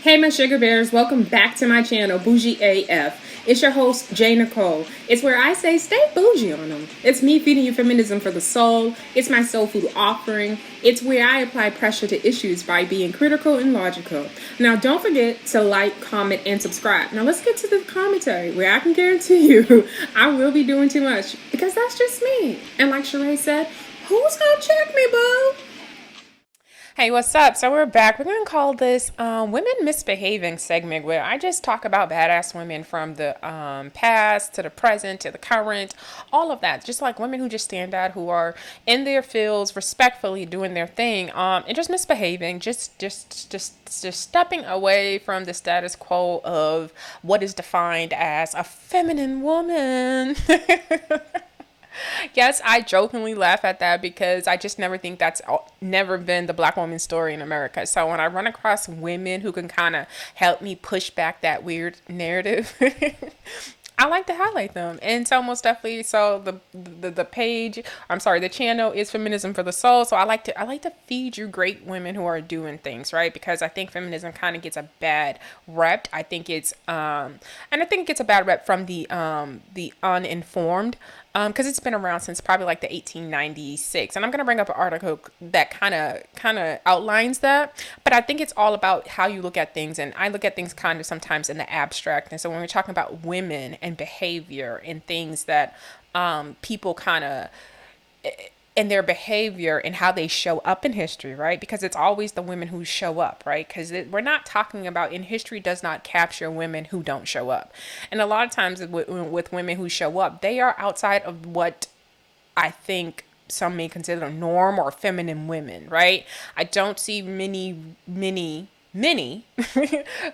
Hey my Shuga Bears, welcome back to my channel, Bougie AF. It's your host, Nicole. It's where I say stay bougie on them. It's me feeding you feminism for the soul. It's my soul food offering. It's where I apply pressure to issues by being critical and logical. Now don't forget to like, comment, and subscribe. Now let's get to the commentary where I can guarantee you I will be doing too much because that's just me. And like Sheree said, who's gonna check me, boo? Hey, what's up? So we're back. We're going to call this Women Misbehaving segment where I just talk about badass women from the past to the present to the current, all of that. Just like women who just stand out, who are in their fields, respectfully doing their thing, and just misbehaving, just stepping away from the status quo of what is defined as a feminine woman. Yes, I jokingly laugh at that because I just never think that's never been the black woman's story in America. So when I run across women who can kind of help me push back that weird narrative, I like to highlight them. And so most definitely, so the channel is Feminism for the Soul. So I like to feed you great women who are doing things, right? Because I think feminism kind of gets a bad rep. I think it's and I think it gets a bad rep from the uninformed. Because it's been around since probably like the 1896, and I'm going to bring up an article that kind of outlines that, but I think it's all about how you look at things, and I look at things kind of sometimes in the abstract. And so when we're talking about women and behavior and things that people kind of in their behavior and how they show up in history, right? Because it's always the women who show up, right? Because we're not talking about, in history does not capture women who don't show up. And a lot of times with women who show up, they are outside of what I think some may consider norm or feminine women, right? I don't see many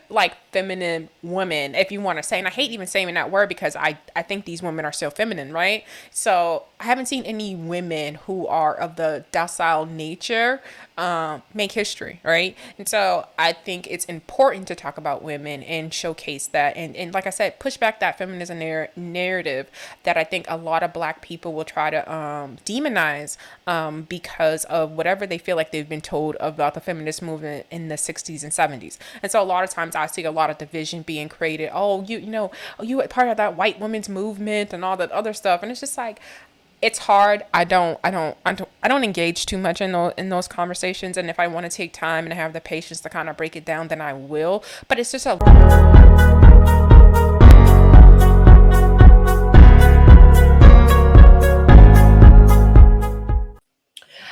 like feminine women, if you want to say, and I hate even saying that word because I think these women are still feminine, right? So I haven't seen any women who are of the docile nature make history, right? And so I think it's important to talk about women and showcase that, and like I said, push back that feminism narrative that I think a lot of black people will try to demonize because of whatever they feel like they've been told about the feminist movement in the 60s and 70s. And so a lot of times I see a lot of division being created. Oh, you were part of that white women's movement and all that other stuff. And it's just like, it's hard. I don't engage too much in those conversations. And if I want to take time and have the patience to kind of break it down, then I will. But it's just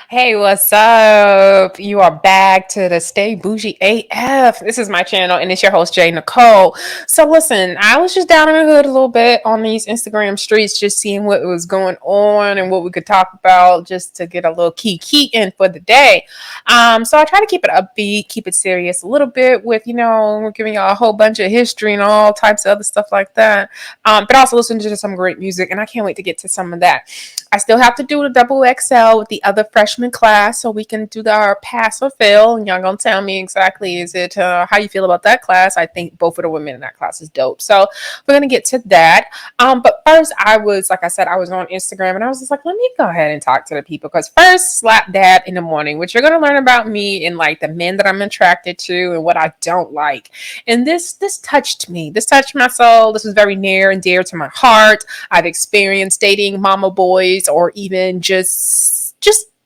Hey, what's up? You are back to the Stay Bougie AF. This is my channel, and it's your host, Nicole. So listen, I was just down in the hood a little bit on these Instagram streets, just seeing what was going on and what we could talk about, just to get a little key in for the day. So I try to keep it upbeat, keep it serious a little bit with, we're giving y'all a whole bunch of history and all types of other stuff like that. But also listen to some great music, and I can't wait to get to some of that. I still have to do the double XL with the other freshman class so we can do our pass or fail, and y'all gonna tell me exactly is it how you feel about that class. I think both of the women in that class is dope, so we're gonna get to that. But first, I was on Instagram, and I was just like, let me go ahead and talk to the people, because first, slap dad in the morning, which you're gonna learn about me and like the men that I'm attracted to and what I don't like. And this touched me. This touched my soul. This was very near and dear to my heart. I've experienced dating mama boys, or even just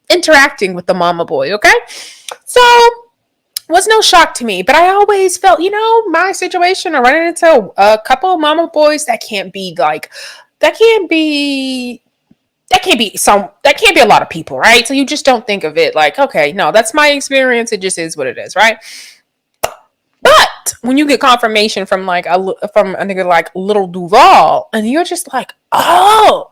interacting with the mama boy, okay? So was no shock to me, but I always felt, my situation, or running into a couple of mama boys, that can't be a lot of people, right? So you just don't think of it like, okay, no, that's my experience. It just is what it is, right? But when you get confirmation from a nigga like Lil Duval, and you're just like, oh,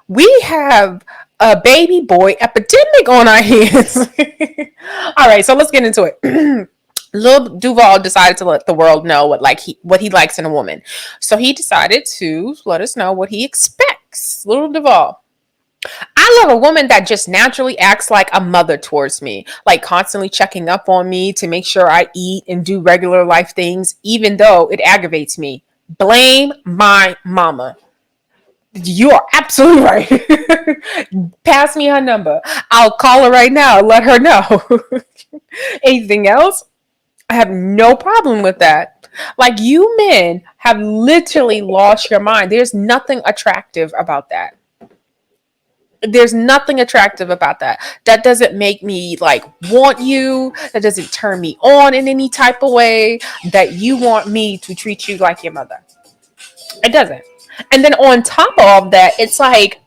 we have a baby boy epidemic on our hands. All right, so let's get into it. Lil Duval decided to let the world know what he likes in a woman. So he decided to let us know what he expects. Lil Duval: I love a woman that just naturally acts like a mother towards me, like constantly checking up on me to make sure I eat and do regular life things, even though it aggravates me. Blame my mama. You are absolutely right. Pass me her number. I'll call her right now and let her know. Anything else? I have no problem with that. Like, you men have literally lost your mind. There's nothing attractive about that. There's nothing attractive about that. That doesn't make me like want you. That doesn't turn me on in any type of way that you want me to treat you like your mother. It doesn't. And then on top of that, it's like,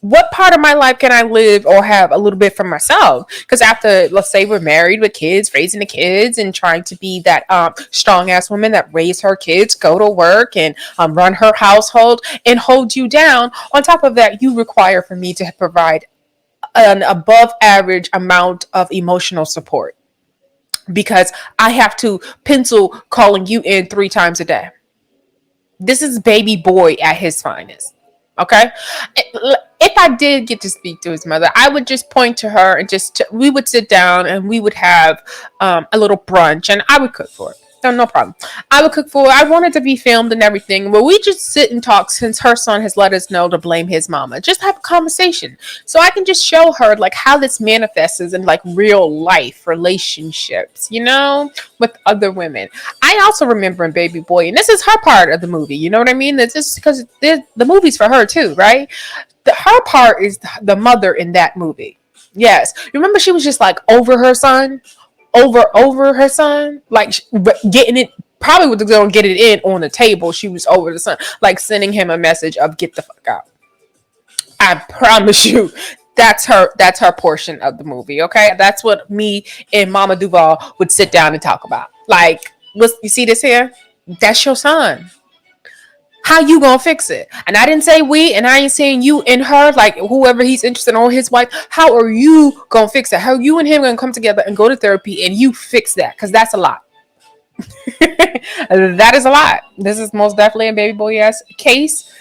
what part of my life can I live or have a little bit for myself? Because after, let's say, we're married with kids, raising the kids, and trying to be that strong ass woman that raised her kids, go to work, and run her household and hold you down. On top of that, you require for me to provide an above average amount of emotional support because I have to pencil calling you in 3 times a day. This is baby boy at his finest. Okay. If I did get to speak to his mother, I would just point to her and we would sit down and we would have a little brunch and I would cook for it. No problem. I would cook for it. I wanted to be filmed and everything. But we just sit and talk since her son has let us know to blame his mama. Just have a conversation. So I can just show her like how this manifests in like real life relationships, with other women. I also remember in Baby Boy, and this is her part of the movie. You know what I mean? That's just because the movie's for her too, right? Her part is the mother in that movie. Yes. Remember she was just like over her son? Over her son? Like getting it, probably was going to get it in on the table. She was over the son. Like sending him a message of get the fuck out. I promise you, that's her portion of the movie, okay? That's what me and Mama Duval would sit down and talk about. Like, you see this here? That's your son. How you gonna fix it? And I didn't say we, and I ain't saying you and her, like whoever he's interested in or his wife. How are you gonna fix it? How are you and him gonna come together and go to therapy and you fix that? Because that's a lot. That is a lot. This is most definitely a baby boy ass case.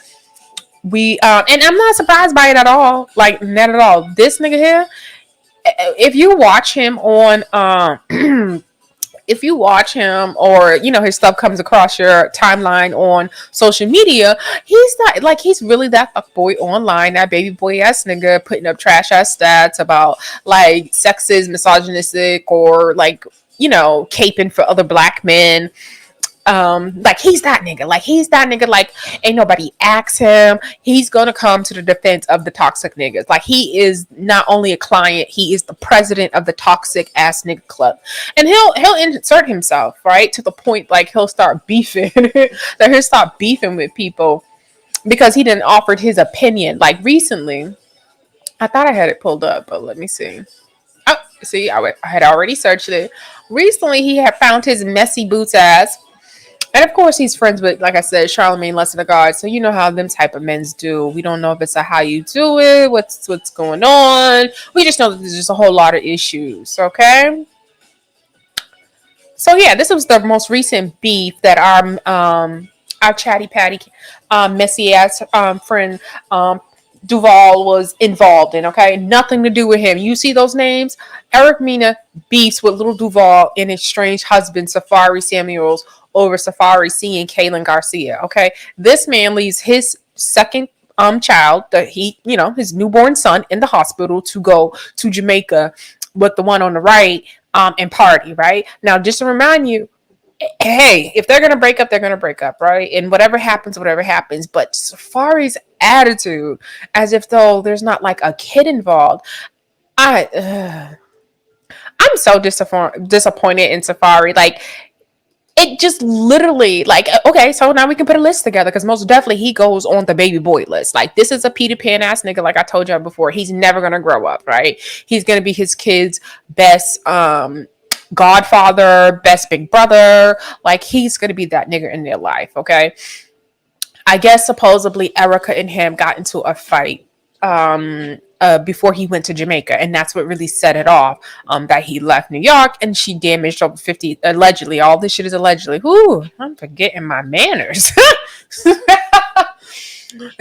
And I'm not surprised by it at all. Like, not at all. This nigga here, if you watch him on if you watch him or his stuff comes across your timeline on social media, he's not like he's really that fuck boy online, that baby boy ass nigga putting up trash ass stats about like sexist, misogynistic, or like caping for other black men. Like he's that nigga. Like ain't nobody ask him. He's gonna come to the defense of the toxic niggas. Like he is not only a client, he is the president of the toxic ass nigga club. And he'll insert himself, right? To the point like he'll start beefing. That he'll start beefing with people because he didn't offered his opinion. Like recently, I thought I had it pulled up, but let me see. Oh, see, I had already searched it. Recently, he had found his messy boots ass. And of course, he's friends with, like I said, Charlemagne Less of the God. So you know how them type of men's do. We don't know if it's a how you do it, what's going on. We just know that there's just a whole lot of issues. Okay. So yeah, this was the most recent beef that our chatty patty messy ass friend Duval was involved in. Okay, nothing to do with him. You see those names? Eric Mena beefs with Lil Duval and his strange husband Safari Samuels over Safari seeing Kaylin Garcia. Okay, this man leaves his second child, that his newborn son, in the hospital to go to Jamaica with the one on the right and party. Right now, just to remind you, hey, if they're gonna break up, they're gonna break up, right? And whatever happens. But Safari's attitude, as if though there's not like a kid involved, I'm so disappointed in Safari. Like, it just literally, like, okay, so now we can put a list together because most definitely he goes on the baby boy list. Like, this is a Peter Pan ass nigga, like I told y'all before. He's never gonna grow up, right? He's gonna be his kid's best godfather, best big brother. Like, he's gonna be that nigga in their life. Okay, I guess supposedly Erica and him got into a fight before he went to Jamaica, and that's what really set it off. That he left New York and she damaged over 50, allegedly. All this shit is allegedly. Ooh, I'm forgetting my manners.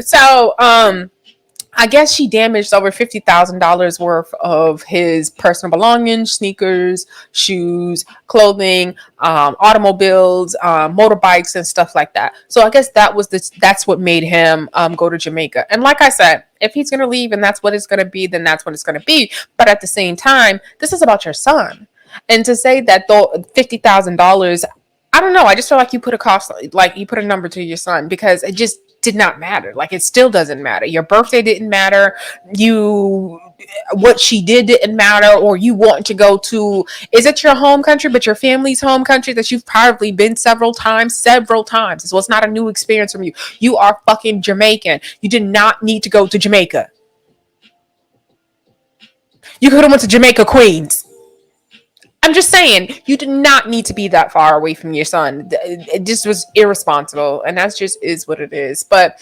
So I guess she damaged over $50,000 worth of his personal belongings, sneakers, shoes, clothing, automobiles, motorbikes, and stuff like that. So I guess that's what made him go to Jamaica. And like I said, if he's gonna leave and that's what it's gonna be, then that's what it's gonna be. But at the same time, this is about your son. And to say that though $50,000, I don't know. I just feel like you put a cost, like you put a number to your son because it just did not matter. Like it still doesn't matter. Your birthday didn't matter. You, what she did didn't matter, or you want to go to, is it your home country, but your family's home country that you've probably been several times. So it's not a new experience from you. You are fucking Jamaican. You did not need to go to Jamaica. You could have went to Jamaica, Queens. I'm just saying, you did not need to be that far away from your son. It just was irresponsible, and that's just is what it is. But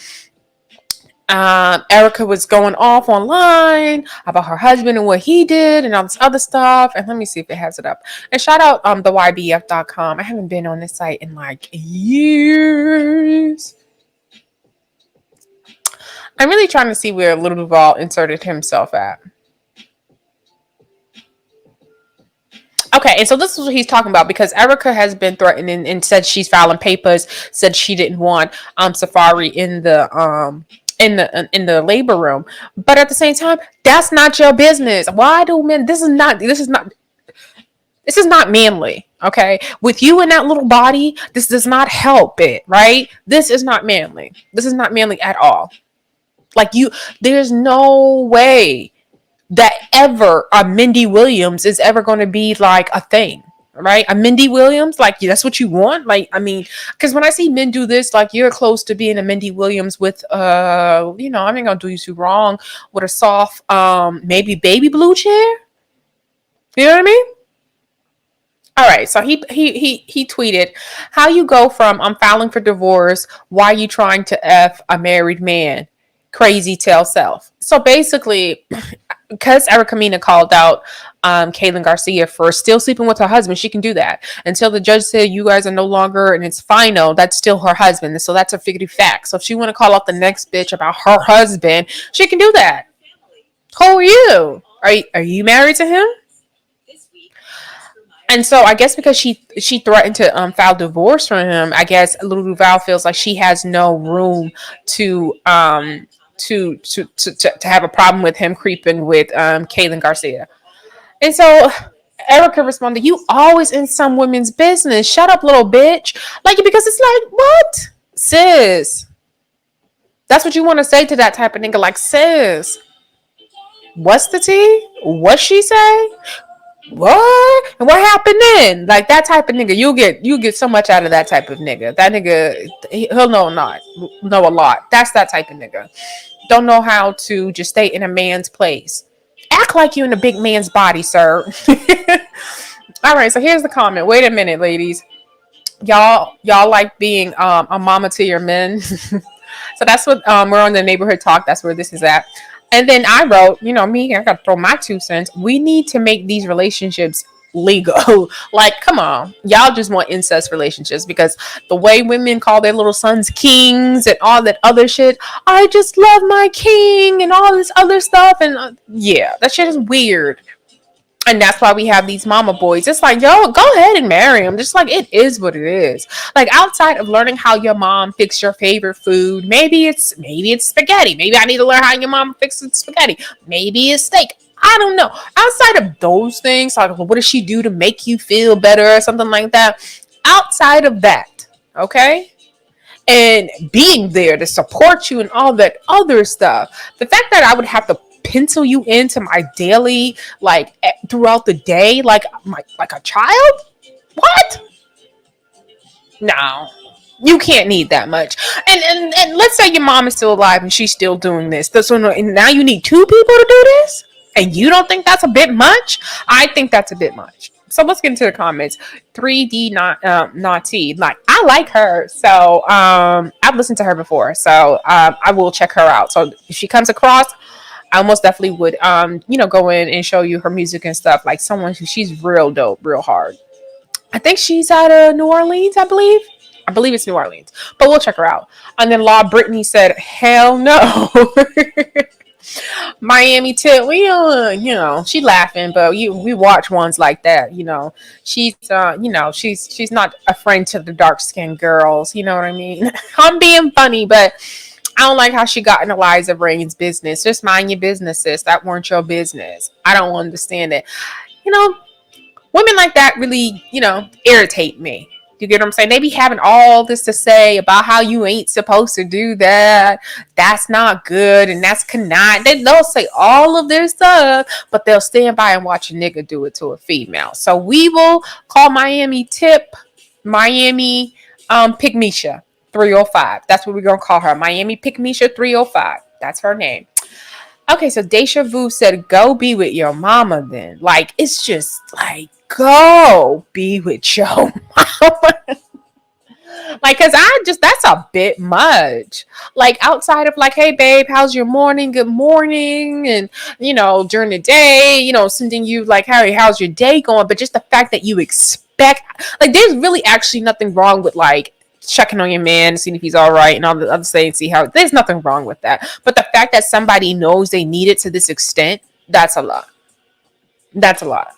Erica was going off online about her husband and what he did and all this other stuff. And let me see if it has it up. And shout out the ybf.com. I haven't been on this site in like years. I'm really trying to see where Lil Duval inserted himself at. Okay, and so this is what he's talking about because Erica has been threatening and said she's filing papers, said she didn't want Safari in the labor room. But at the same time, that's not your business. Why do men this is not manly, okay? With you in that little body, this does not help it, right? This is not manly. This is not manly at all. Like there's no way that ever a Mindy Williams is ever going to be like a thing, right? A Mindy Williams, like that's what you want. Like, I mean, because when I see men do this, like you're close to being a Mindy Williams with, I'm not gonna do you too wrong with a soft, maybe baby blue chair. You know what I mean? All right, so he tweeted, "How you go from I'm filing for divorce? Why you trying to f a married man? Crazy tell self." So basically, because Erica Mena called out Kaylin Garcia for still sleeping with her husband, she can do that until the judge said you guys are no longer and it's final. That's still her husband, so that's a figurative fact. So if she want to call out the next bitch about her husband, she can do that. Who are you? Are you married to him? And so I guess because she threatened to file divorce from him, I guess Lil Duval feels like she has no room to have a problem with him creeping with Kaylin Garcia. And so Erica responded, "You always in some women's business. Shut up, little bitch." Like, because it's like, what? Sis. That's what you want to say to that type of nigga. Like, sis, what's the tea? What she say? What? And what happened then? Like that type of nigga, you get so much out of that type of nigga. That nigga, he'll know a lot. That's that type of nigga. Don't know how to just stay in a man's place. Act like you're in a big man's body, sir. All right, so here's the comment. Wait a minute, ladies. Y'all like being a mama to your men. So that's what we're on the neighborhood talk. That's where this is at. And then I wrote, me, I got to throw my 2 cents. We need to make these relationships legal. Like, come on. Y'all just want incest relationships because the way women call their little sons kings and all that other shit. I just love my king and all this other stuff. And yeah, that shit is weird. And that's why we have these mama boys. It's like, yo, go ahead and marry him. Just like, it is what it is. Like, outside of learning how your mom fixes your favorite food, maybe it's spaghetti. Maybe I need to learn how your mom fixes spaghetti. Maybe it's steak. I don't know. Outside of those things, like, what does she do to make you feel better or something like that? Outside of that, okay? And being there to support you and all that other stuff. The fact that I would have to pencil you into my daily, like throughout the day, like a child? What? No, you can't need that much. And let's say your mom is still alive and she's still doing this. So now you need 2 people to do this, and you don't think that's a bit much? I think that's a bit much. So let's get into the comments. 3D Naughty, like, I like her, so I've listened to her before, so I will check her out. So if she comes across, I most definitely would, go in and show you her music and stuff. Like someone she's real dope, real hard. I think she's out of New Orleans, I believe. I believe it's New Orleans, but we'll check her out. And then Law Brittany said, "Hell no." Miami too. She laughing, but we watch ones like that. She's she's not a friend to the dark skinned girls. You know what I mean? I'm being funny, but I don't like how she got in Eliza Reign's business. Just mind your business, sis. That weren't your business. I don't understand it. Women like that really, irritate me. You get what I'm saying? They be having all this to say about how you ain't supposed to do that. That's not good, and that's cannot. They'll say all of their stuff, but they'll stand by and watch a nigga do it to a female. So we will call Miami Pygmisha 305. That's what we're gonna call her. Miami Pygmisha 305. That's her name. Okay, so Deja Vu said, go be with your mama then. Like, it's just like, go be with your mama. Like, cause that's a bit much. Like, outside of like, hey babe, how's your morning? Good morning. And, during the day, sending you like, hey, how's your day going? But just the fact that you expect, like, there's really actually nothing wrong with like checking on your man, seeing if he's all right, and all the other things, see how there's nothing wrong with that. But the fact that somebody knows they need it to this extent, that's a lot. That's a lot.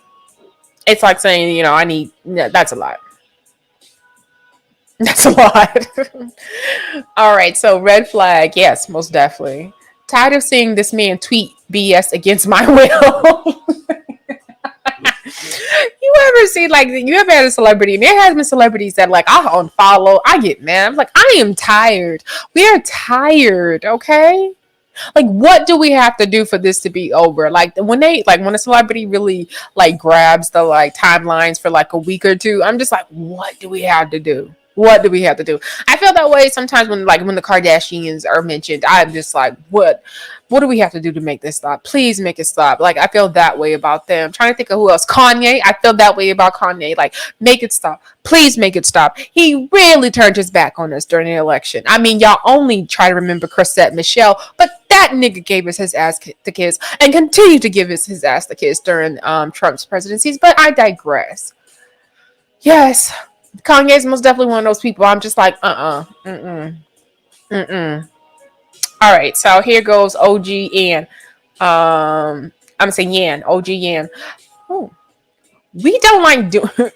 It's like saying, that's a lot. That's a lot. All right, so red flag, yes, most definitely. Tired of seeing this man tweet BS against my will. You ever see like you ever had a celebrity, and there has been celebrities that like I unfollow, I get mad. I'm like, I am tired. We are tired, okay? Like, what do we have to do for this to be over? Like when a celebrity really like grabs the like timelines for like a week or two, I'm just like, what do we have to do? What do we have to do? I feel that way sometimes when the Kardashians are mentioned. I'm just like, what do we have to do to make this stop? Please make it stop. Like, I feel that way about them. I'm trying to think of who else. Kanye. I feel that way about Kanye. Like, make it stop. Please make it stop. He really turned his back on us during the election. I mean, y'all only try to remember Chrisette Michelle, but that nigga gave us his ass to kiss and continued to give us his ass to kiss during Trump's presidencies. But I digress. Yes, Kanye's most definitely one of those people. I'm just like, mm-mm. All right, so here goes OG Yan. I'm gonna say Yan, OG Yan. Oh, we don't like doing.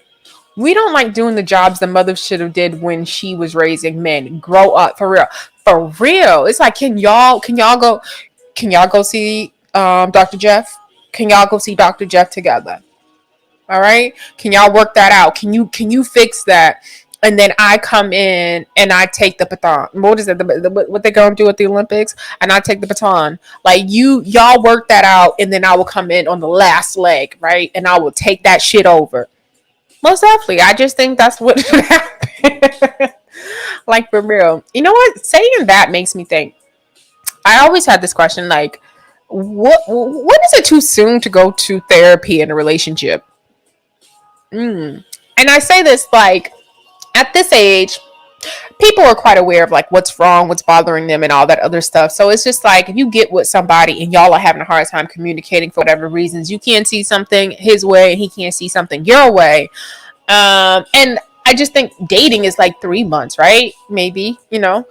We don't like doing the jobs the mother should have did when she was raising men. Grow up, for real, for real. It's like, can y'all go see Dr. Jeff? Can y'all go see Dr. Jeff together? All right, can y'all work that out? Can you fix that? And then I come in and I take the baton. What is it? What they gonna do at the Olympics? And I take the baton. Like, y'all work that out, and then I will come in on the last leg, right? And I will take that shit over. Most definitely. I just think that's what should happen. Like, for real. You know what? Saying that makes me think. I always had this question, like, when is it too soon to go to therapy in a relationship? And I say this like, at this age, people are quite aware of like what's wrong, what's bothering them, and all that other stuff. So it's just like, if you get with somebody and y'all are having a hard time communicating for whatever reasons, you can't see something his way and he can't see something your way. And I just think dating is like 3 months, right? Maybe, and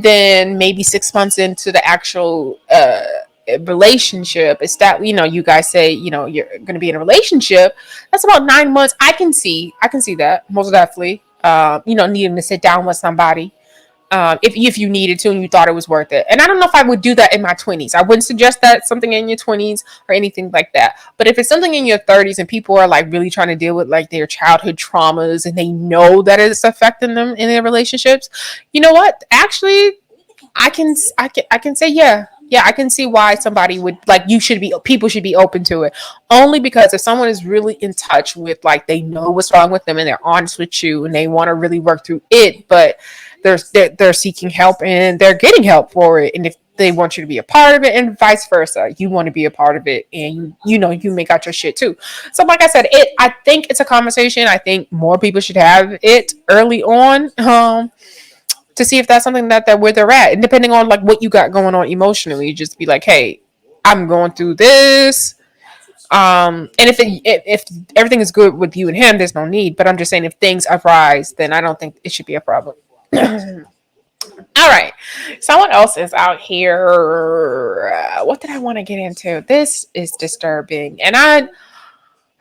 then maybe 6 months into the actual relationship. It's that, you guys say, you're going to be in a relationship. That's about 9 months. I can see that most definitely. Needing to sit down with somebody, if you needed to and you thought it was worth it. And I don't know if I would do that in my 20s. I wouldn't suggest that something in your 20s or anything like that. But if it's something in your 30s and people are like really trying to deal with like their childhood traumas and they know that it's affecting them in their relationships, you know what? Actually, I can say, yeah, I can see why somebody would like, people should be open to it. Only because if someone is really in touch with, like, they know what's wrong with them and they're honest with you and they want to really work through it, but they're seeking help and they're getting help for it, and if they want you to be a part of it and vice versa, you want to be a part of it, and you make out your shit too. So like I said, I think it's a conversation. I think more people should have it early on, to see if that's something that where they're at, and depending on like what you got going on emotionally, just be like, hey, I'm going through this, and if everything is good with you and him, there's no need. But I'm just saying, if things arise, then I don't think it should be a problem. All right, someone else is out here. What did I want to get into? This is disturbing, and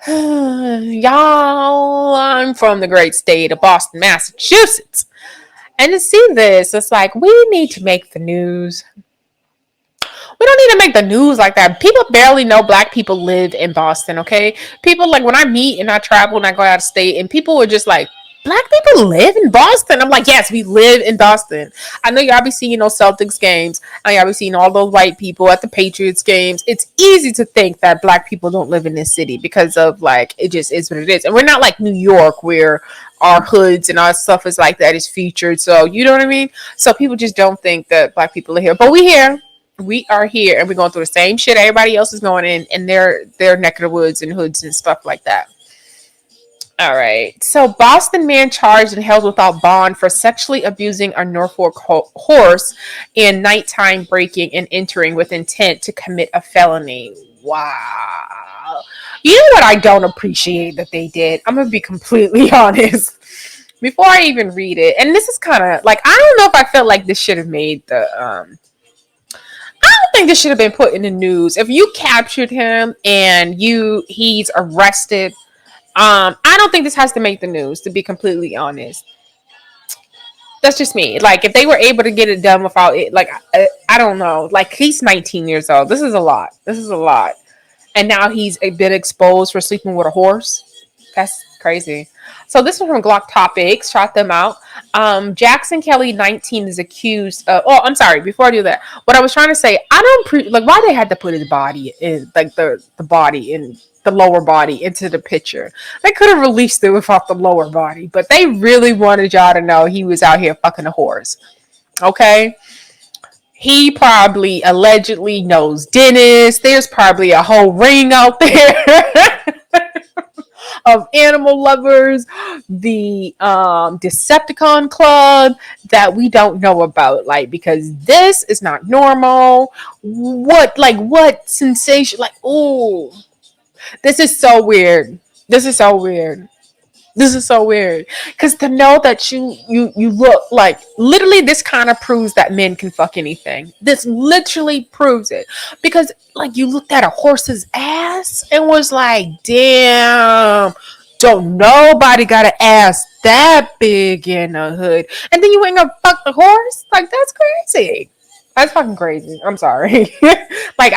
y'all, I'm from the great state of Boston, Massachusetts. And to see this, it's like, we need to make the news. We don't need to make the news like that. People barely know black people live in Boston, okay? People, like, when I meet and I travel and I go out of state, and people are just like, black people live in Boston. I'm like, yes, we live in Boston. I know y'all be seeing those Celtics games. I know y'all be seeing all those white people at the Patriots games. It's easy to think that black people don't live in this city because of, like, it just is what it is. And we're not like New York where our hoods and our stuff is like that is featured. So, you know what I mean? So people just don't think that black people are here. But we here. We are here, and we're going through the same shit everybody else is going in their neck of the woods and hoods and stuff like that. All right. So, Boston man charged and held without bond for sexually abusing a Norfolk horse and nighttime breaking and entering with intent to commit a felony. Wow. You know what I don't appreciate that they did? I'm going to be completely honest. Before I even read it, and this is kind of like, I don't know if I felt like this should have made the I don't think this should have been put in the news. If you captured him and he's arrested, I don't think this has to make the news, to be completely honest. That's just me. Like, if they were able to get it done without it, like, I don't know. Like, he's 19 years old. This is a lot. This is a lot. And now he's been exposed for sleeping with a horse. That's crazy. So this is from Glock Topics. Shot them out. Jackson Kelly, 19, is accused of... Oh, I'm sorry. Before I do that, what I was trying to say, I don't... like, why they had to put his body in... like, the body in... the lower body into the picture. They could have released it without the lower body, but they really wanted y'all to know he was out here fucking a horse. Okay? He probably allegedly knows Dennis. There's probably a whole ring out there of animal lovers, the Decepticon club that we don't know about, like, because this is not normal. What sensation? Like, ooh. This is so weird. This is so weird. This is so weird. Because to know that you look like, literally, this kind of proves that men can fuck anything. This literally proves it. Because, like, you looked at a horse's ass and was like, damn, don't nobody got an ass that big in the hood. And then you ain't gonna fuck the horse? Like, that's crazy. That's fucking crazy. I'm sorry. Like,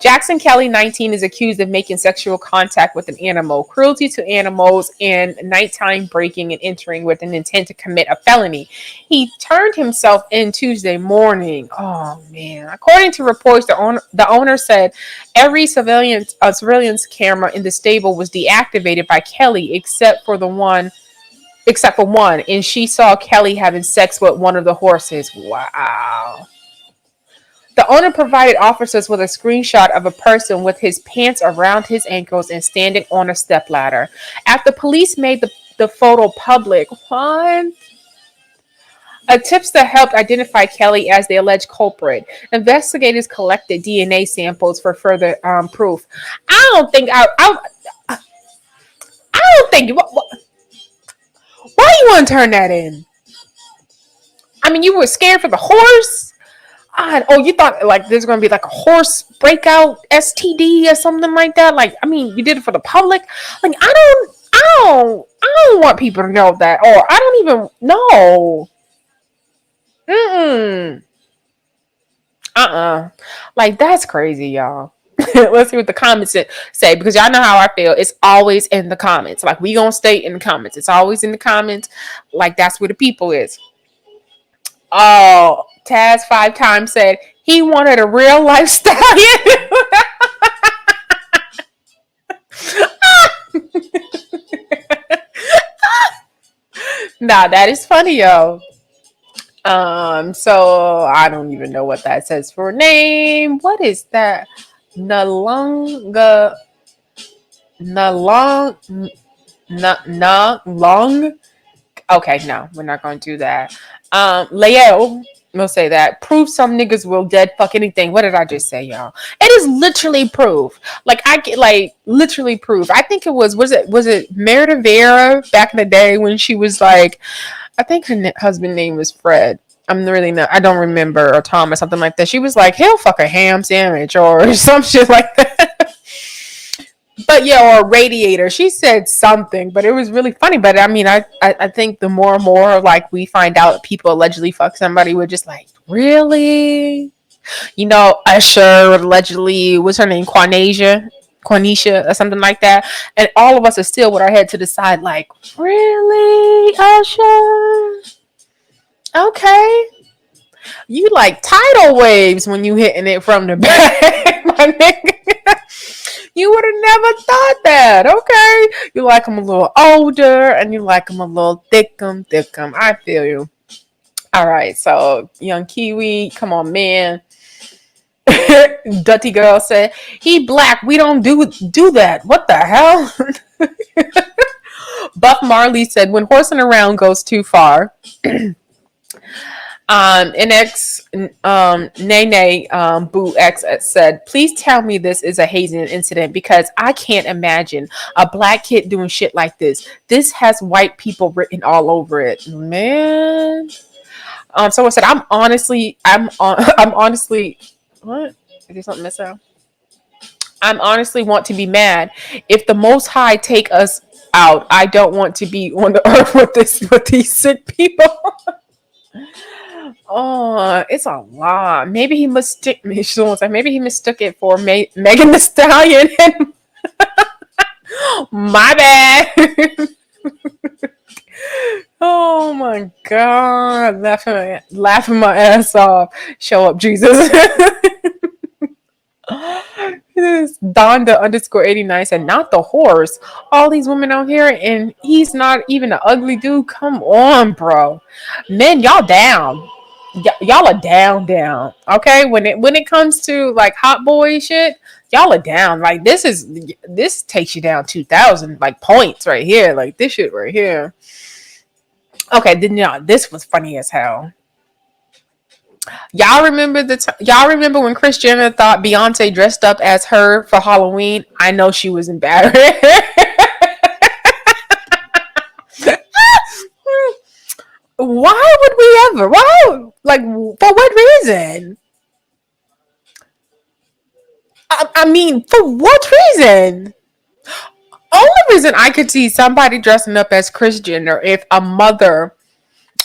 Jackson Kelly, 19, is accused of making sexual contact with an animal, cruelty to animals, and nighttime breaking and entering with an intent to commit a felony. He turned himself in Tuesday morning. Oh, man. According to reports, the owner said every surveillance camera in the stable was deactivated by Kelly except for one, and she saw Kelly having sex with one of the horses. Wow. The owner provided officers with a screenshot of a person with his pants around his ankles and standing on a stepladder. After police made the photo public, a tipster helped identify Kelly as the alleged culprit. Investigators collected DNA samples for further proof. I don't think why you want to turn that in? I mean, you were scared for the horse? You thought like there's gonna be like a horse breakout STD or something like that? Like, I mean, you did it for the public. Like, I don't want people to know that, or I don't even know. Like, that's crazy, y'all. Let's see what the comments say, because y'all know how I feel. It's always in the comments. Like, we gonna stay in the comments. It's always in the comments. Like, that's where the people is. Oh, Taz 5 times said he wanted a real lifestyle. Nah, that is funny, yo. So I don't even know what that says for a name. What is that? Nalong. Okay, no, we're not going to do that. Leo will say that. Prove some niggas will dead fuck anything. What did I just say, y'all? It is literally proof. Like, I get, like, literally proof. I think it was it Merida Vera back in the day when she was like, I think her husband's name was Fred. I don't remember, or Tom or something like that. She was like, he'll fuck a ham sandwich or some shit like that. But yeah, or a radiator. She said something, but it was really funny. But I mean, I think the more and more like we find out people allegedly fuck somebody, we're just like, really? You know, Usher allegedly, what's her name, Quanisha or something like that, and all of us are still with our head to the side, like, really, Usher? Okay, you like tidal waves when you hitting it from the back, my nigga. You would have never thought that. Okay, you like them a little older, and you like them a little thickum. I feel you. All right, so young Kiwi, come on, man. Dutty girl said, "He black. We don't do that. What the hell?" Buff Marley said, "When horsing around goes too far." NX Nene Boo X said, "Please tell me this is a hazing incident because I can't imagine a black kid doing shit like this. This has white people written all over it, man." Someone said, I'm honestly, what? Is there something missing? I'm honestly want to be mad. If the Most High take us out, I don't want to be on the earth with these sick people. Oh, it's a lot. Maybe he mistook me. Maybe he mistook it for Megan Thee Stallion. And my bad. Oh my god, laughing my ass off. Show up, Jesus. This Donda underscore 89 said, "Not the horse. All these women out here, and he's not even an ugly dude. Come on, bro. Men, y'all down. Y'all are down. Okay, when it comes to like hot boy shit, y'all are down. Like this takes you down 2,000 like points right here. Like this shit right here. Okay, then y'all, this was funny as hell. Y'all remember when Kris Jenner thought Beyonce dressed up as her for Halloween? I know she was embarrassed. Why would we ever? Why? Like, for what reason? I mean, for what reason? Only reason I could see somebody dressing up as Kris Jenner if a mother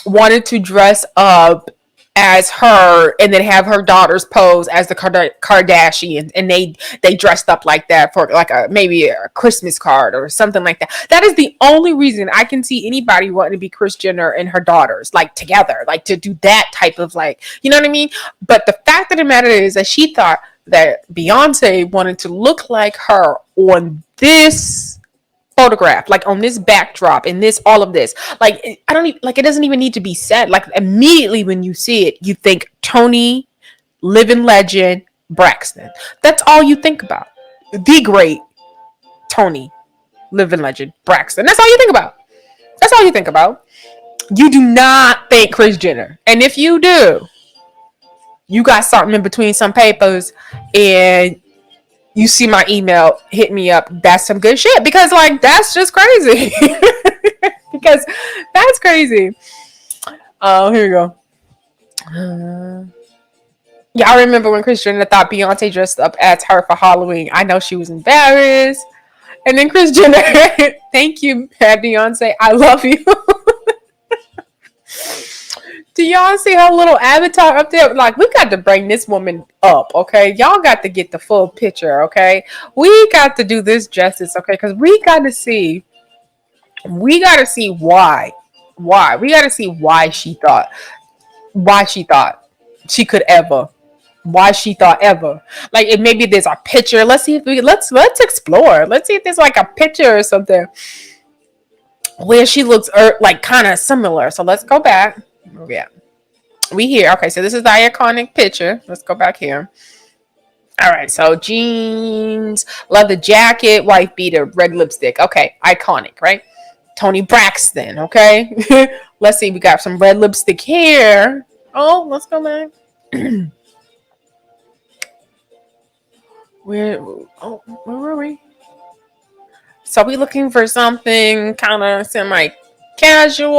wanted to dress up as her and then have her daughters pose as the Kardashians, and they dressed up like that for like maybe a Christmas card or something like that. That is the only reason I can see anybody wanting to be Kris Jenner and her daughters like together, like to do that type of like, you know what I mean? But the fact of the matter is that she thought that Beyonce wanted to look like her on this photograph, like on this backdrop and this all of this, like I don't even, like it doesn't even need to be said. Like immediately when you see it, you think Tony, living legend, Braxton. That's all you think about. The great Tony, living legend, Braxton. That's all you think about. That's all you think about. You do not think Kris Jenner, and if you do, you got something in between some papers, and you see my email, hit me up. That's some good shit because like that's just crazy. Because that's crazy. Oh, here we go. Y'all remember when Kris Jenner thought Beyonce dressed up as her for Halloween? I know she was embarrassed. And then Kris Jenner, thank you, Beyonce. I love you. Do y'all see her little avatar up there? Like, we got to bring this woman up, okay? Y'all got to get the full picture, okay? We got to do this justice, okay? Because we got to see why. Why. We got to see why she thought she could ever. Why she thought ever. Like, if maybe there's a picture. Let's see if let's explore. Let's see if there's like a picture or something where she looks like kind of similar. So let's go back. Yeah. We here. Okay, so this is the iconic picture. Let's go back here. All right, so jeans, leather jacket, white beater, red lipstick. Okay, iconic, right? Tony Braxton, okay? Let's see, we got some red lipstick here. Oh, let's go back. where were we? So we looking for something kind of semi-casual.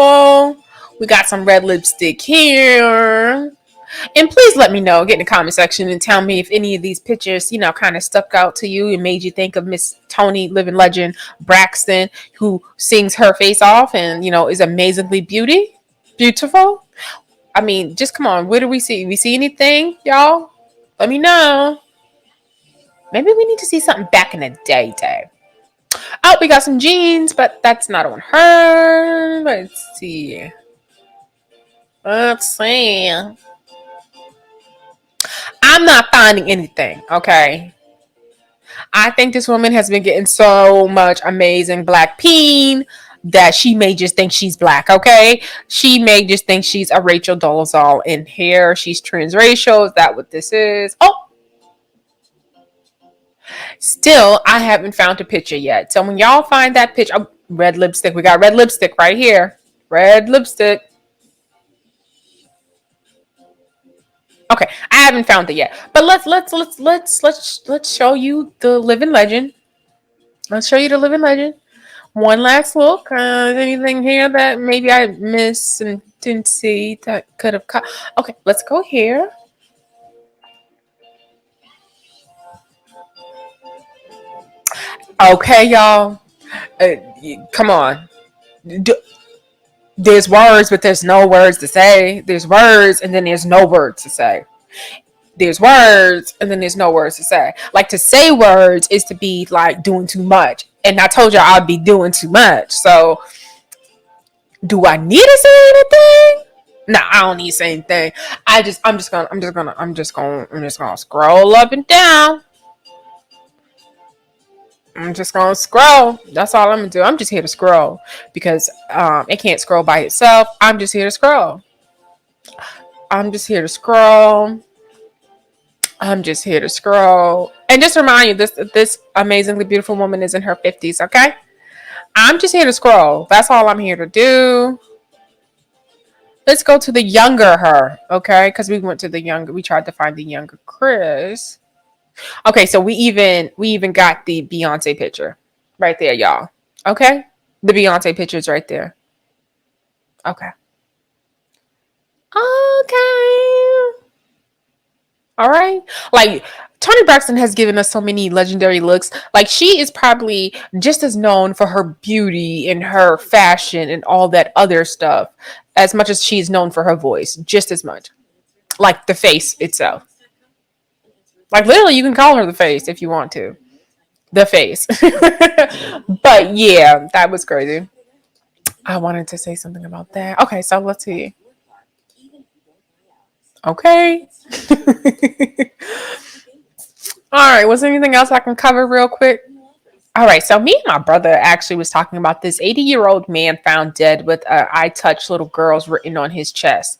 We got some red lipstick here. And please let me know, get in the comment section and tell me if any of these pictures, kind of stuck out to you and made you think of Miss Tony, living legend, Braxton, who sings her face off and, is amazingly beautiful. I mean, just come on. What do we see? We see anything, y'all? Let me know. Maybe we need to see something back in the day. Oh, we got some jeans, but that's not on her. Let's see. Let's see. I'm not finding anything, okay? I think this woman has been getting so much amazing black peen that she may just think she's black, okay? She may just think she's a Rachel Dolezal in here. She's transracial. Is that what this is? Oh, still, I haven't found a picture yet. So when y'all find that picture, oh, red lipstick. We got red lipstick right here. Red lipstick. Okay, I haven't found it yet. But let's show you the living legend. Let's show you the living legend. One last look. Anything here that maybe I missed and didn't see that could have caught? Okay, let's go here. Okay, y'all. Uh, Come on. There's words, but there's no words to say. There's words, and then there's no words to say. There's words, and then there's no words to say. Like, to say words is to be like doing too much. And I told you I'd be doing too much. So do I need to say anything? No, I don't need to say anything. I'm just gonna scroll up and down. I'm just gonna scroll. That's all I'm gonna do. I'm just here to scroll because it can't scroll by itself. I'm just here to scroll. I'm just here to scroll. I'm just here to scroll. And just remind you, this amazingly beautiful woman is in her 50s. Okay, I'm just here to scroll. That's all I'm here to do. Let's go to the younger her, okay? Because we went to the younger. We tried to find the younger Chris. Okay, so we even got the Beyonce picture right there, y'all. Okay, the Beyonce picture is right there. Okay. Okay. All right. Like, Toni Braxton has given us so many legendary looks. Like, she is probably just as known for her beauty and her fashion and all that other stuff as much as she is known for her voice, just as much. Like the face itself. Like, literally, you can call her the face if you want to. The face. But yeah, that was crazy. I wanted to say something about that. Okay, so let's see. Okay. All right. Was there anything else I can cover real quick? All right. So me and my brother actually was talking about this 80-year-old man found dead with "I touch little girls" written on his chest.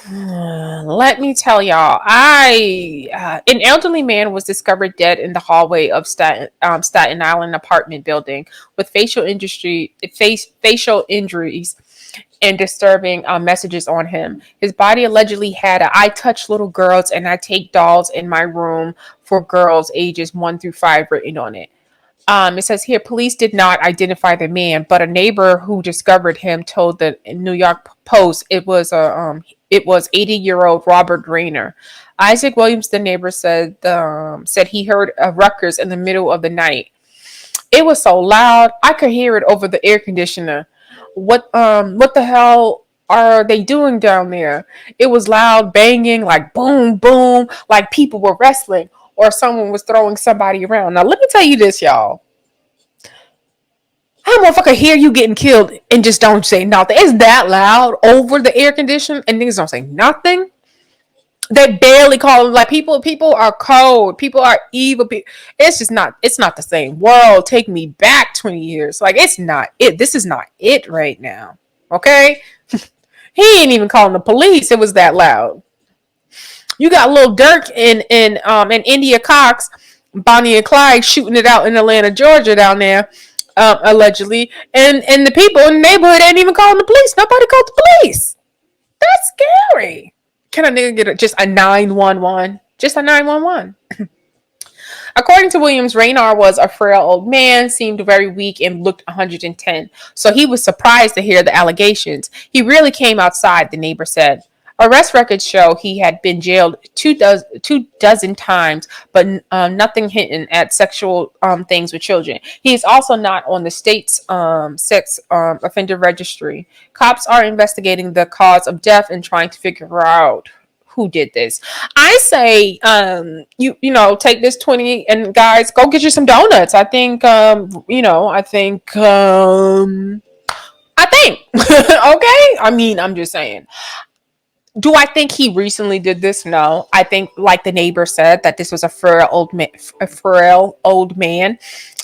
Let me tell y'all, an elderly man was discovered dead in the hallway of Staten Island apartment building with facial injuries and disturbing messages on him. His body allegedly had "I touch little girls and I take dolls in my room for girls ages 1 through 5" written on it. It says here police did not identify the man, but a neighbor who discovered him told the New York Post it was 80-year-old Robert Rayner. Isaac Williams, the neighbor, said he heard a ruckus in the middle of the night. It was so loud I could hear it over the air conditioner. What the hell are they doing down there? It was loud banging, like boom, boom, like people were wrestling or someone was throwing somebody around. Now let me tell you this, y'all. How motherfucker hear you getting killed and just don't say nothing? It's that loud over the air conditioner and niggas don't say nothing. They barely call them like people are cold. People are evil. It's just not. It's not the same world. Take me back 20 years. Like, it's not it. This is not it right now. Okay. He ain't even calling the police. It was that loud. You got Lil Durk and India Cox, Bonnie and Clyde shooting it out in Atlanta, Georgia, down there, allegedly, and the people in the neighborhood ain't even calling the police. Nobody called the police. That's scary. Can a nigga get just a 911? Just a 911. According to Williams, Raynor was a frail old man, seemed very weak, and looked 110. So he was surprised to hear the allegations. He really came outside, the neighbor said. Arrest records show he had been jailed two dozen times, but nothing hinting at sexual things with children. He is also not on the state's sex offender registry. Cops are investigating the cause of death and trying to figure out who did this. I say, take this 20 and guys, go get you some donuts. I think, okay. I mean, I'm just saying. Do I think he recently did this? No. I think, like the neighbor said, that this was a frail old man.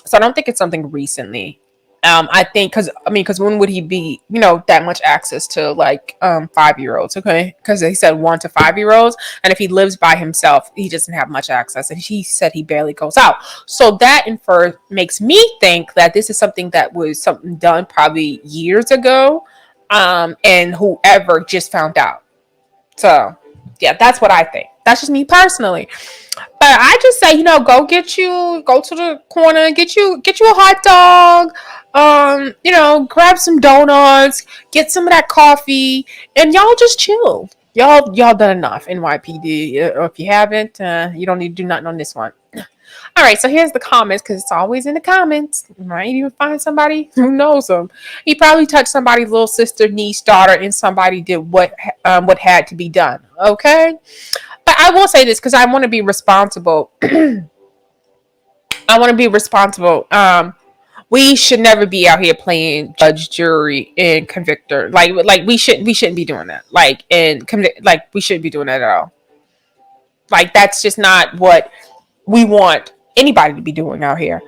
So I don't think it's something recently. I think because when would he be, that much access to like 5-year-olds? Okay, because they said 1 to 5-year-olds, and if he lives by himself, he doesn't have much access, and he said he barely goes out. So that makes me think that this is something that was something done probably years ago, and whoever just found out. So, yeah, that's what I think. That's just me personally. But I just say, go to the corner, and get you a hot dog, grab some donuts, get some of that coffee, and y'all just chill. Y'all done enough, NYPD. Or if you haven't, you don't need to do nothing on this one. All right, so here's the comments because it's always in the comments. Right? You even find somebody who knows him. He probably touched somebody's little sister, niece, daughter, and somebody did what had to be done. Okay, but I will say this because I want to be responsible. I want to be responsible. We should never be out here playing judge, jury, and convictor. Like we shouldn't be doing that. Like we shouldn't be doing that at all. Like that's just not what we want anybody to be doing out here.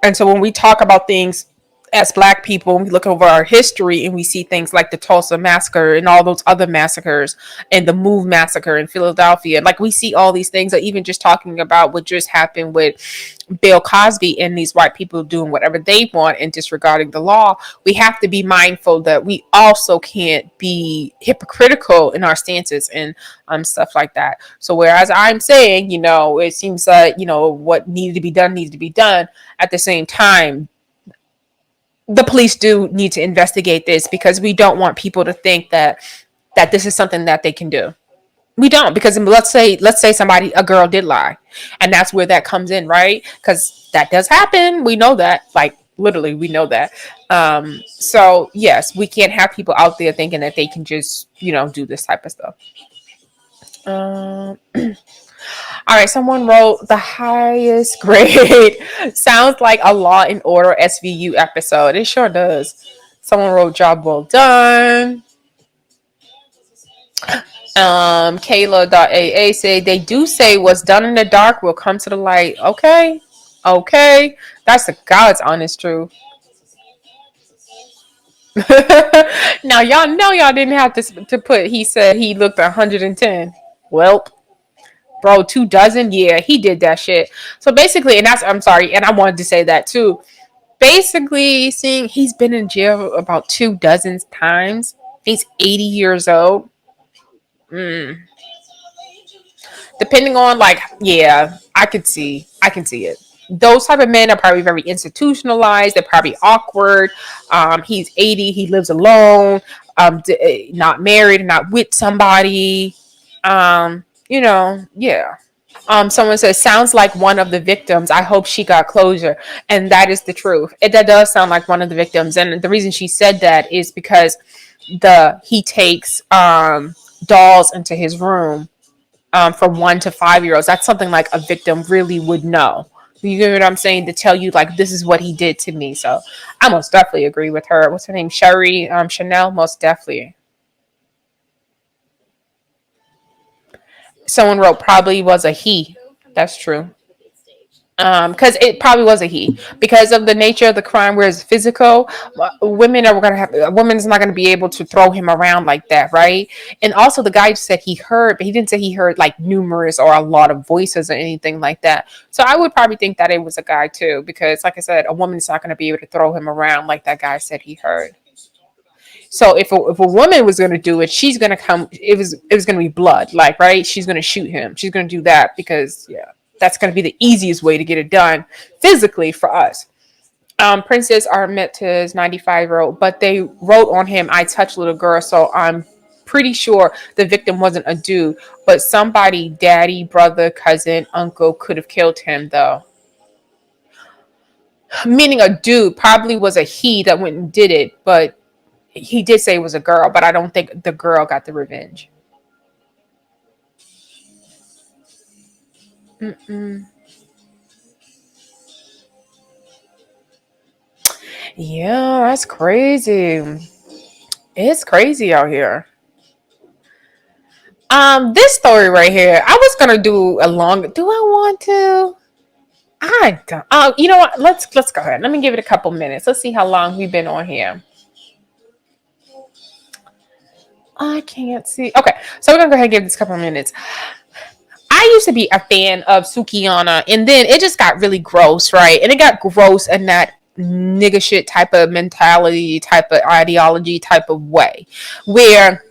And so when we talk about things as Black people, we look over our history and we see things like the Tulsa massacre and all those other massacres and the Move massacre in Philadelphia. Like we see all these things, or even just talking about what just happened with Bill Cosby and these white people doing whatever they want and disregarding the law. We have to be mindful that we also can't be hypocritical in our stances and stuff like that. So whereas I'm saying, it seems like, what needed to be done needs to be done. At the same time, the police do need to investigate this because we don't want people to think that this is something that they can do. We don't, because let's say a girl did lie, and that's where that comes in, right? Because that does happen. We know that, like literally, we know that. So yes, we can't have people out there thinking that they can just do this type of stuff. All right, someone wrote the highest grade. Sounds like a Law and Order SVU episode. It sure does. Someone wrote job well done. Kayla.aa said they do say what's done in the dark will come to the light. Okay. That's the God's honest truth. Now y'all know y'all didn't have to put he said he looked 110. Well, bro, 24. Yeah, he did that shit. So basically, I'm sorry, and I wanted to say that too. Basically, seeing he's been in jail about 24 times. He's 80 years old. Depending on yeah, I can see it. Those type of men are probably very institutionalized. They're probably awkward. He's 80. He lives alone. Not married, not with somebody. Yeah. Someone says, sounds like one of the victims. I hope she got closure. And that is the truth. That does sound like one of the victims. And the reason she said that is because he takes dolls into his room for 1 to 5-year-olds. That's something like a victim really would know. You get what I'm saying? To tell you, like, this is what he did to me. So I most definitely agree with her. What's her name? Sherry Chanel? Most definitely. Someone wrote probably was a he. That's true. Because it probably was a he, because of the nature of the crime, where it's physical. Women are gonna have a woman's not gonna be able to throw him around like that, right? And also, the guy said he heard, but he didn't say he heard like numerous or a lot of voices or anything like that. So I would probably think that it was a guy too, because like I said, a woman's not gonna be able to throw him around like that guy said he heard. So if a woman was going to do it, she's going to come. It was going to be blood, like, right. She's going to shoot him. She's going to do that because, yeah, that's going to be the easiest way to get it done physically for us. Princess Armetta is 95-year-old, but they wrote on him, "I touched little girl," so I'm pretty sure the victim wasn't a dude, but somebody, daddy, brother, cousin, uncle, could have killed him though. Meaning a dude, probably was a he that went and did it, but he did say it was a girl, but I don't think the girl got the revenge. Mm-mm. Yeah, that's crazy. It's crazy out here. This story right here, I was gonna do a long. Do I want to? I don't. You know what? Let's go ahead. Let me give it a couple minutes. Let's see how long we've been on here. I can't see. Okay, so we're gonna go ahead and give this a couple of minutes. I used to be a fan of Sukihana, and then it just got really gross, right? And it got gross in that nigga shit type of mentality, type of ideology, type of way, where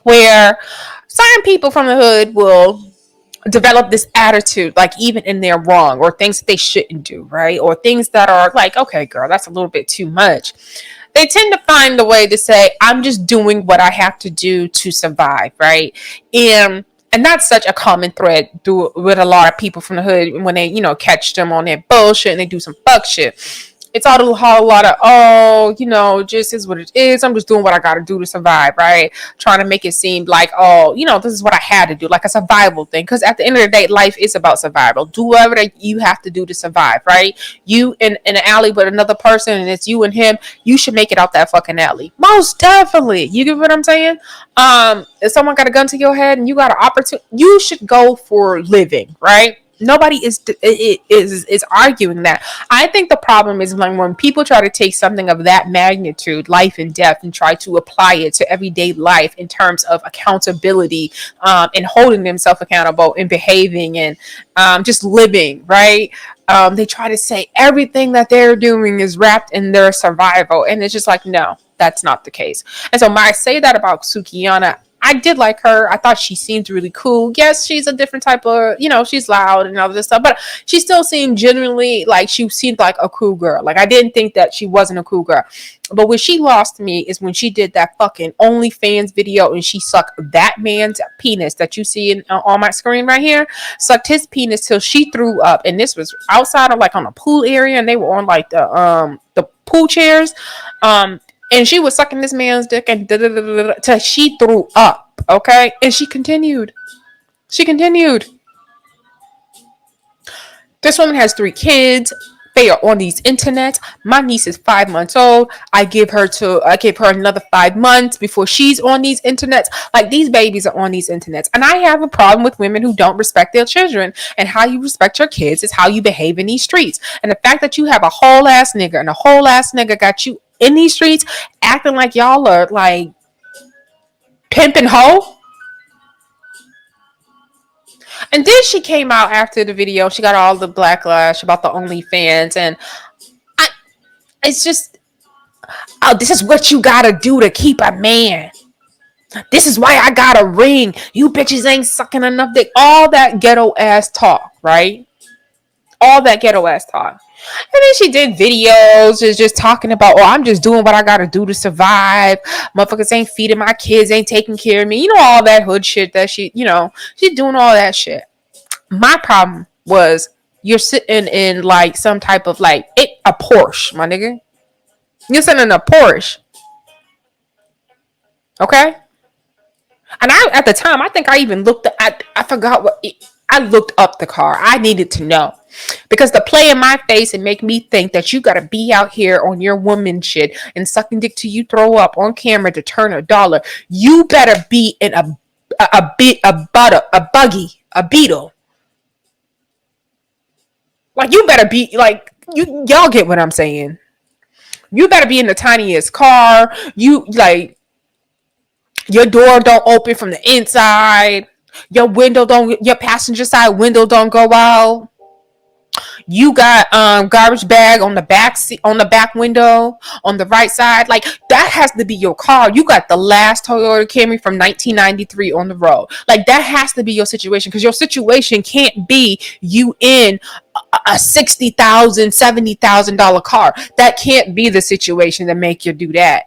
where certain people from the hood will develop this attitude, like even in their wrong, or things that they shouldn't do, right? Or things that are like, okay, girl, that's a little bit too much. They tend to find a way to say, I'm just doing what I have to do to survive, right? And that's such a common thread with a lot of people from the hood when they, catch them on their bullshit and they do some fuck shit. It's all a whole lot of, oh, just is what it is. I'm just doing what I got to do to survive, right? Trying to make it seem like, oh, this is what I had to do, like a survival thing. Because at the end of the day, life is about survival. Do whatever that you have to do to survive, right? You in an alley with another person, and it's you and him. You should make it out that fucking alley. Most definitely. You get what I'm saying? If someone got a gun to your head and you got an opportunity, you should go for living, right? Nobody is arguing that. I think the problem is when people try to take something of that magnitude, life and death, and try to apply it to everyday life in terms of accountability, and holding themselves accountable and behaving and just living, right? They try to say everything that they're doing is wrapped in their survival, and it's just like, no, that's not the case. And so, when I say that about Sukihana, I did like her. I thought she seemed really cool. Yes, she's a different type of, she's loud and all this stuff, but she still seemed genuinely like she seemed like a cool girl. Like, I didn't think that she wasn't a cool girl. But when she lost me is when she did that fucking OnlyFans video and she sucked that man's penis that you see on my screen right here. Sucked his penis till she threw up. And this was outside of like on a pool area, and they were on like the pool chairs. And she was sucking this man's dick and till she threw up, okay? And she continued. She continued. This woman has 3 kids. They are on these internets. My niece is 5 months old. I give her another 5 months before she's on these internets. Like, these babies are on these internets. And I have a problem with women who don't respect their children. And how you respect your kids is how you behave in these streets. And the fact that you have a whole ass nigga and a whole ass nigga got you in these streets acting like y'all are like pimping hoe. And then she came out after the video. She got all the backlash about the OnlyFans, and it's just, oh, this is what you gotta do to keep a man. This is why I got a ring. You bitches ain't sucking enough dick. All that ghetto ass talk, right? All that ghetto ass talk. And then she did videos just talking about, oh, I'm just doing what I gotta do to survive. Motherfuckers ain't feeding my kids, ain't taking care of me. All that hood shit that she's doing all that shit. My problem was you're sitting in like some type of like a Porsche, my nigga. You're sitting in a Porsche. Okay? And at the time, I think I even looked at, I forgot I looked up the car. I needed to know. Because the play in my face and make me think that you gotta be out here on your woman shit and sucking dick till you throw up on camera to turn $1. You better be in a buggy, a beetle. Like, you better be like, y'all get what I'm saying. You better be in the tiniest car. You like, your door don't open from the inside. Your passenger side window don't go out. You got garbage bag on the back seat, on the back window, on the right side. Like, that has to be your car. You got the last Toyota Camry from 1993 on the road. Like, that has to be your situation, because your situation can't be you in a $60,000, $70,000 car. That can't be the situation that make you do that.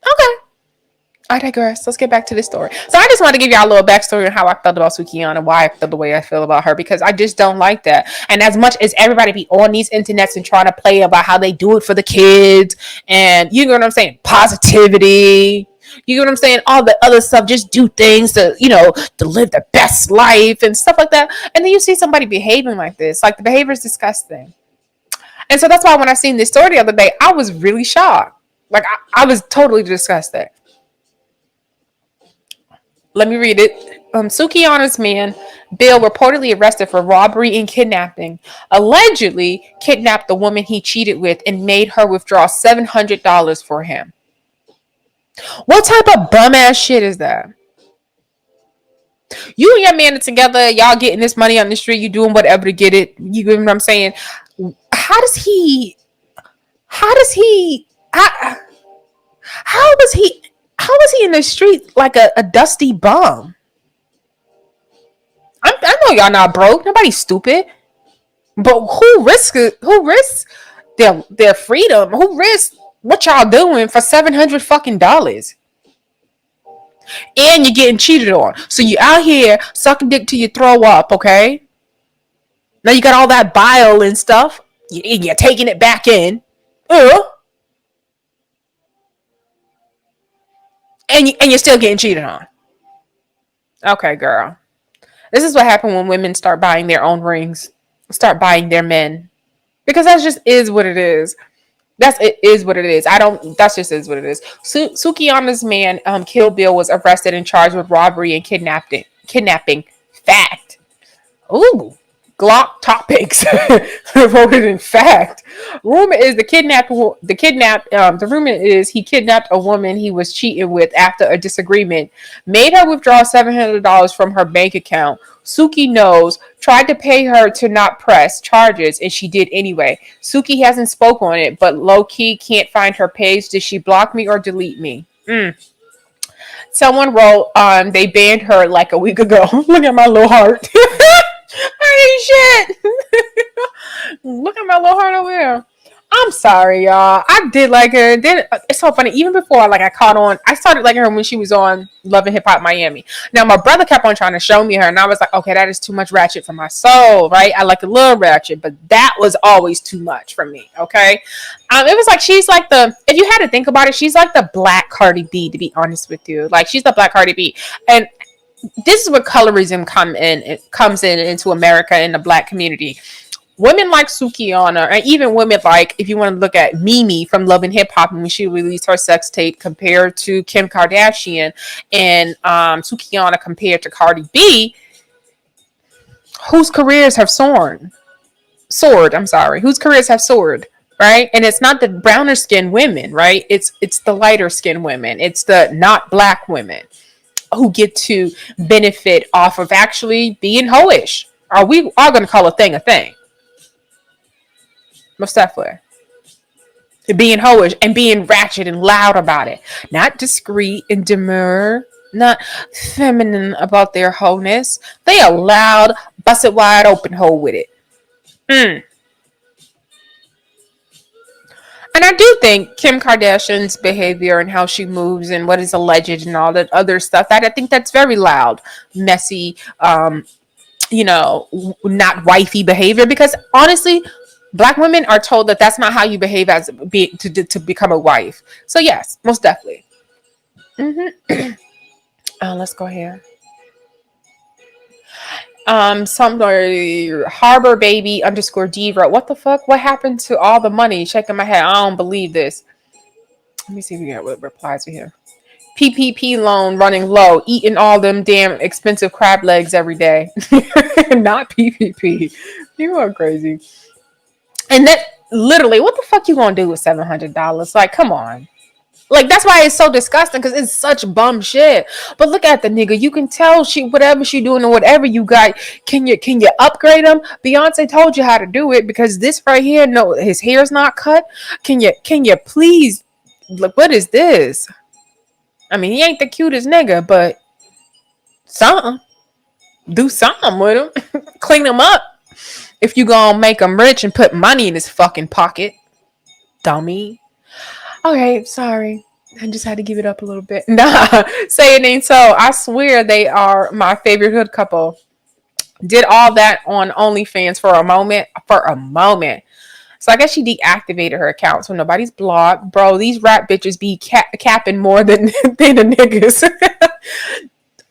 Okay. I digress. Let's get back to this story. So I just want to give y'all a little backstory on how I felt about Sukihana and why I feel the way I feel about her, because I just don't like that. And as much as everybody be on these internets and trying to play about how they do it for the kids and, you know what I'm saying, positivity, You know what I'm saying? All the other stuff, just do things to, to live the best life and stuff like that. And then you see somebody behaving like this. Like, the behavior is disgusting. And so that's why when I seen this story the other day, I was really shocked. Like, I was totally disgusted. Let me read it. Sukihana's man, Bill, reportedly arrested for robbery and kidnapping, allegedly kidnapped the woman he cheated with and made her withdraw $700 for him. What type of bum ass shit is that? You and your man are together, y'all getting this money on the street, you doing whatever to get it. You know what I'm saying? How does he how is he in the street like a dusty bum? I know y'all not broke. Nobody's stupid. But who risks their freedom? Who risks what y'all doing for $700 fucking dollars? And you're getting cheated on. So you out here sucking dick till you throw up, okay? Now you got all that bile and stuff. You're taking it back in. And you're still getting cheated on. Okay, girl. This is what happened when women start buying their own rings. Start buying their men. Because that just is what it is. It is what it is. That's just is what it is. Sukihana's man, Kill Bill, was arrested and charged with robbery and kidnapping. Fact. Ooh. Glock topics. Voted in fact. Rumor is the rumor is he kidnapped a woman he was cheating with after a disagreement, made her withdraw $700 from her bank account. Suki knows, tried to pay her to not press charges, and she did anyway. Suki hasn't spoke on it, but low-key can't find her page. Did she block me or delete me? Someone wrote, they banned her like a week ago. Look at my little heart. I ain't shit. Look at my little heart over there. I'm sorry, y'all. I did like her. It's so funny. Even before I caught on, I started liking her when she was on Love and Hip Hop Miami. Now my brother kept on trying to show me her, and I was like, okay, that is too much ratchet for my soul, right? I like a little ratchet, but that was always too much for me. Okay, it was like she's like if you had to think about it, she's like the Black Cardi B. To be honest with you, like she's the Black Cardi B, and this is where colorism comes in into America in the Black community. Women like Sukihana, and even women like, if you want to look at Mimi from Love and Hip Hop, when she released her sex tape, compared to Kim Kardashian, and Sukihana compared to Cardi B, whose careers have soared, right? And it's not the browner skinned women, right? It's the lighter skinned women. It's the not Black women who get to benefit off of actually being hoish. Are we all going to call a thing a thing? Most definitely. Being hoish and being ratchet and loud about it. Not discreet and demure. Not feminine about their wholeness. They are loud, busted wide open hoe with it. And I do think Kim Kardashian's behavior and how she moves and what is alleged and all that other stuff, that I think that's very loud, messy, not wifey behavior. Because honestly, Black women are told that that's not how you behave to become a wife. So yes, most definitely. Let's go here. Somebody Harbor Baby _Diva. What the fuck? What happened to all the money? Shaking my head. I don't believe this. Let me see if we get what replies we here. PPP loan running low, eating all them damn expensive crab legs every day. Not PPP. You are crazy. And that literally, what the fuck you gonna do with $700? Like, come on. Like, that's why it's so disgusting, because it's such bum shit. But look at the nigga. You can tell whatever she doing or whatever you got. Can you upgrade him? Beyonce told you how to do it, because this right here, no, his hair's not cut. Can you please? Look, what is this? I mean, he ain't the cutest nigga, but something. Do something with him. Clean him up. If you gonna make him rich and put money in his fucking pocket. Dummy. Okay, sorry. I just had to give it up a little bit. Nah, say it ain't so. I swear they are my favorite hood couple. Did all that on OnlyFans for a moment. So I guess she deactivated her account, so nobody's blocked. Bro, these rap bitches be capping more than than the niggas.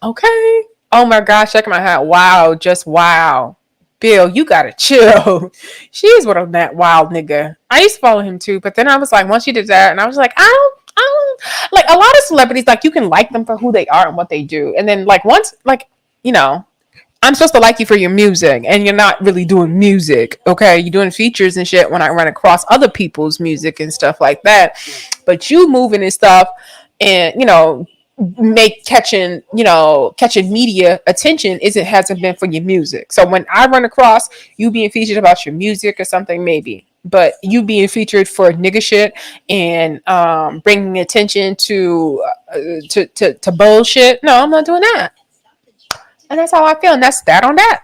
Okay. Oh my gosh, check my hat. Wow, just wow. Bill, you gotta chill. She is one of that wild nigga. I used to follow him too, but then I was like, once she did that, and I was like, I don't like a lot of celebrities. Like you can like them for who they are and what they do, and then like once, like you know, I'm supposed to like you for your music, and you're not really doing music. Okay, you're doing features and shit when I run across other people's music and stuff like that. But you moving and stuff, and make catching media attention isn't hasn't been for your music. So when I run across you being featured about your music or something, maybe. But you being featured for nigga shit and bringing attention to bullshit, no, I'm not doing that. And that's how I feel. And that's that on that.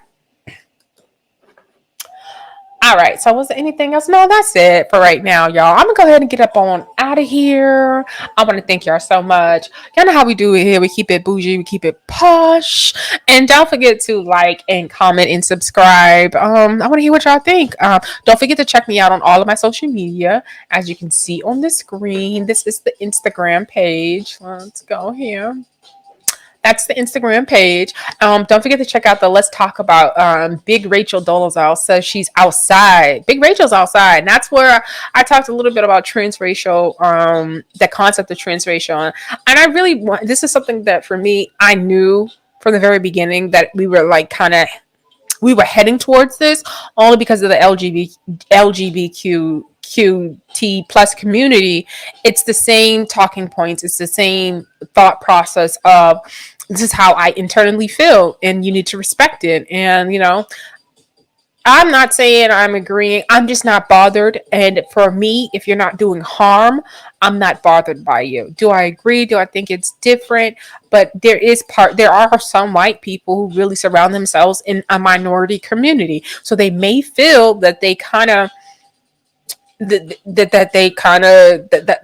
All right. So was there anything else? No, that's it for right now, y'all. I'm gonna go ahead and get up on out of here. I want to thank y'all so much. Y'all know how we do it here. We keep it bougie, we keep it posh. And don't forget to like and comment and subscribe. I want to hear what y'all think. Don't forget to check me out on all of my social media. As you can see on the screen, this is the Instagram page. Let's go here. That's the Instagram page. Don't forget to check out the Let's Talk About. Big Rachel Dolezal says she's outside. Big Rachel's outside. And that's where I talked a little bit about transracial, the concept of transracial. And I really want, this is something that for me, I knew from the very beginning that we were like we were heading towards this only because of the LGBTQT plus community. It's the same talking points. It's the same thought process of this is how I internally feel, and you need to respect it. And I'm not saying I'm agreeing. I'm just not bothered. And for me, if you're not doing harm, I'm not bothered by you. Do I agree? Do I think it's different? But there are some white people who really surround themselves in a minority community. So they may feel that they kind of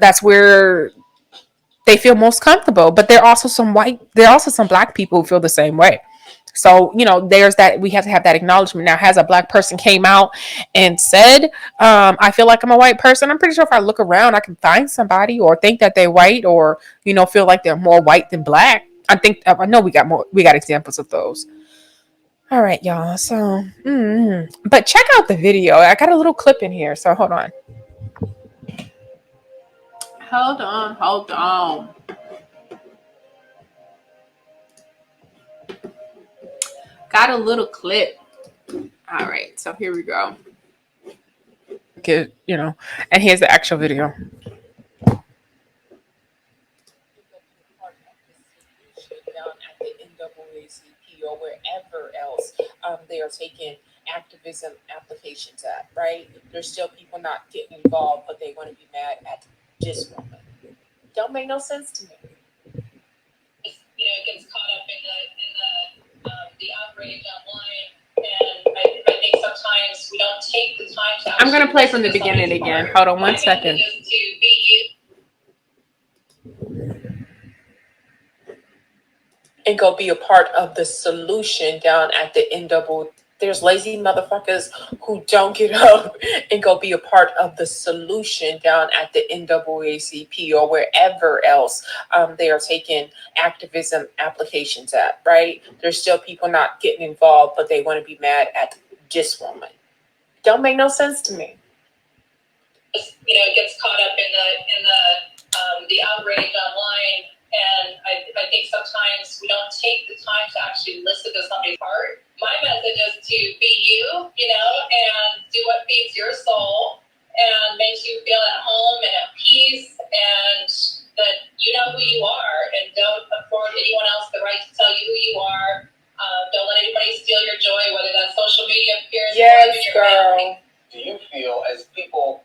that's where they feel most comfortable. But there are also some black people who feel the same way. So, there's that. We have to have that acknowledgement. Now, has a black person came out and said, I feel like I'm a white person? I'm pretty sure if I look around, I can find somebody or think that they're white or, feel like they're more white than black. I know we got examples of those. All right, y'all. So, but check out the video. I got a little clip in here. So hold on. Hold on. Got a little clip. All right, so here we go. And here's the actual video. Or wherever else they are taking activism applications at, right? There's still people not getting involved, but they want to be mad at this woman. Don't make no sense to me. It gets caught up in the outrage online. And I think sometimes we don't take the time to. I'm gonna play from the beginning again. Hold on one second. And go be a part of the solution down at the NAACP. There's lazy motherfuckers who don't get up and go be a part of the solution down at the NAACP or wherever else they are taking activism applications at, right? There's still people not getting involved, but they want to be mad at this woman. Don't make no sense to me. It gets caught up in the outrage online. And I think sometimes we don't take the time to actually listen to somebody's heart. My message is to be you, and do what feeds your soul and makes you feel at home and at peace, and that you know who you are, and don't afford anyone else the right to tell you who you are. Don't let anybody steal your joy, whether that's social media peers or even your family. Do you feel, as people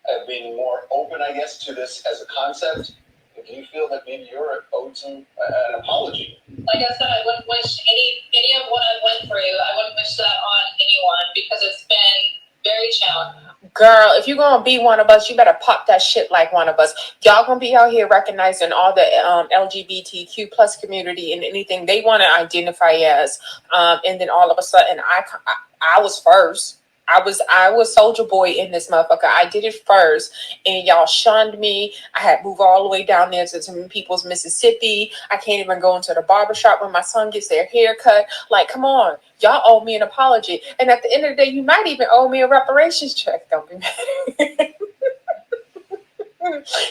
have been more open, I guess, to this as a concept, do you feel that maybe you're owed an apology? Like I said, I wouldn't wish any of what I went through, I wouldn't wish that on anyone because it's been very challenging. Girl, if you're going to be one of us, you better pop that shit like one of us. Y'all going to be out here recognizing all the LGBTQ plus community and anything they want to identify as. And then all of a sudden, I was first. I was Soldier Boy in this motherfucker. I did it first, and y'all shunned me. I had to move all the way down there to some people's Mississippi. I can't even go into the barbershop when my son gets their hair cut. Like, come on, y'all owe me an apology. And at the end of the day, you might even owe me a reparations check. Don't be mad.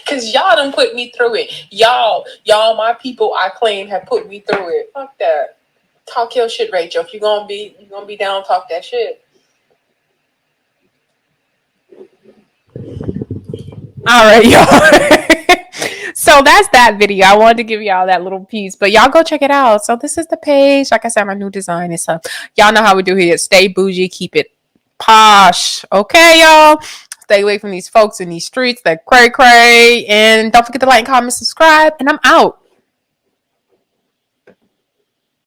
Cause y'all done put me through it. Y'all, my people I claim have put me through it. Fuck that. Talk your shit, Rachel. If you're gonna be down, talk that shit. All right, y'all. So that's that video. I wanted to give y'all that little piece, but y'all go check it out. So this is the page. Like I said, my new design is up. Y'all know how we do here. Stay bougie, keep it posh. Okay, y'all. Stay away from these folks in these streets that cray cray. And don't forget to like, comment, subscribe. And I'm out.